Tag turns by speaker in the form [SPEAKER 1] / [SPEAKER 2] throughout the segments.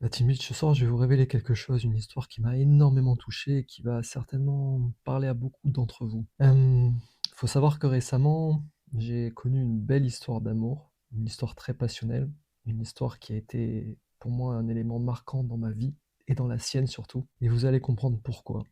[SPEAKER 1] La team Beach, ce soir, je vais vous révéler quelque chose, une histoire qui m'a énormément touché et qui va certainement parler à beaucoup d'entre vous. Faut savoir que récemment, j'ai connu une belle histoire d'amour, une histoire très passionnelle, une histoire qui a été pour moi un élément marquant dans ma vie et dans la sienne surtout. Et vous allez comprendre pourquoi.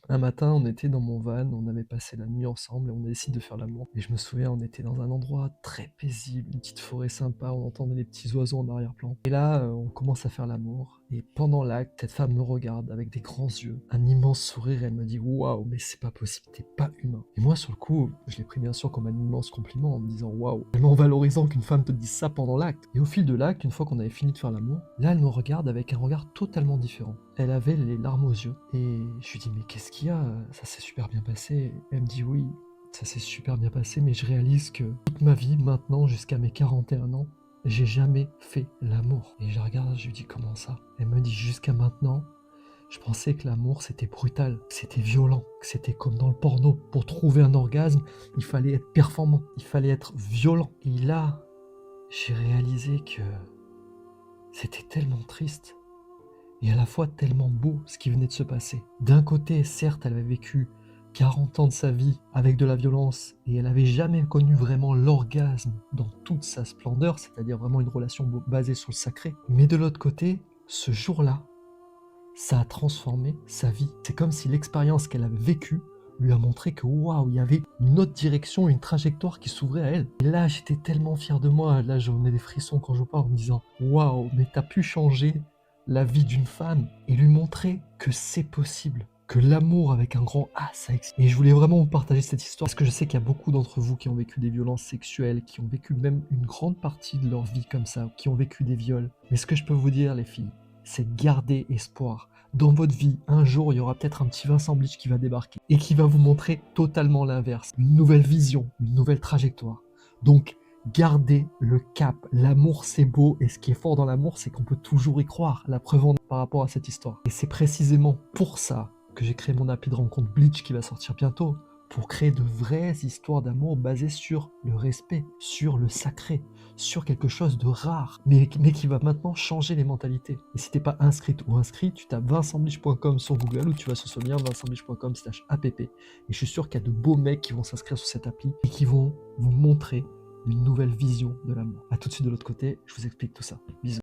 [SPEAKER 1] Un matin, on était dans mon van, on avait passé la nuit ensemble et on a décidé de faire l'amour. Et je me souviens, on était dans un endroit très paisible, une petite forêt sympa, on entendait les petits oiseaux en arrière-plan. Et là, on commence à faire l'amour. Et pendant l'acte, cette femme me regarde avec des grands yeux, un immense sourire, et elle me dit: waouh, mais c'est pas possible, t'es pas humain. Et moi, sur le coup, je l'ai pris bien sûr comme un immense compliment en me disant: waouh, tellement valorisant qu'une femme te dise ça pendant l'acte. Et au fil de l'acte, une fois qu'on avait fini de faire l'amour, là, elle me regarde avec un regard totalement différent. Elle avait les larmes aux yeux. Et je lui dis: mais qu'est-ce qu'il y a? Ça s'est super bien passé. Elle me dit: oui, ça s'est super bien passé, mais je réalise que toute ma vie, maintenant, jusqu'à mes 41 ans, j'ai jamais fait l'amour. Et je la regarde, je lui dis: comment ça? Elle me dit: jusqu'à maintenant, je pensais que l'amour c'était brutal, que c'était violent, que c'était comme dans le porno. Pour trouver un orgasme, il fallait être performant, il fallait être violent. Et là, j'ai réalisé que c'était tellement triste et à la fois tellement beau ce qui venait de se passer. D'un côté, certes, elle avait vécu 40 ans de sa vie avec de la violence et elle n'avait jamais connu vraiment l'orgasme dans toute sa splendeur, c'est-à-dire vraiment une relation basée sur le sacré. Mais de l'autre côté, ce jour-là, ça a transformé sa vie. C'est comme si l'expérience qu'elle avait vécue lui a montré que waouh, il y avait une autre direction, une trajectoire qui s'ouvrait à elle. Et là, j'étais tellement fier de moi. Là, j'en ai des frissons quand je parle en me disant: waouh, mais t'as pu changer la vie d'une femme et lui montrer que c'est possible. Que l'amour avec un grand A, ça existe. Et je voulais vraiment vous partager cette histoire parce que je sais qu'il y a beaucoup d'entre vous qui ont vécu des violences sexuelles, qui ont vécu même une grande partie de leur vie comme ça, qui ont vécu des viols. Mais ce que je peux vous dire, les filles, c'est garder espoir. Dans votre vie, un jour, il y aura peut-être un petit Vincent Bleach qui va débarquer et qui va vous montrer totalement l'inverse. Une nouvelle vision, une nouvelle trajectoire. Donc, gardez le cap. L'amour, c'est beau et ce qui est fort dans l'amour, c'est qu'on peut toujours y croire. La preuve en est par rapport à cette histoire. Et c'est précisément pour ça que j'ai créé mon appli de rencontre Bleach qui va sortir bientôt. Pour créer de vraies histoires d'amour basées sur le respect, sur le sacré, sur quelque chose de rare, mais qui va maintenant changer les mentalités. Et si t'es pas inscrite ou inscrit, tu tapes vincentblich.com sur Google ou tu vas sur ce lien vincentblich.com/app. Et je suis sûr qu'il y a de beaux mecs qui vont s'inscrire sur cette appli et qui vont vous montrer une nouvelle vision de l'amour. A tout de suite de l'autre côté, je vous explique tout ça. Bisous.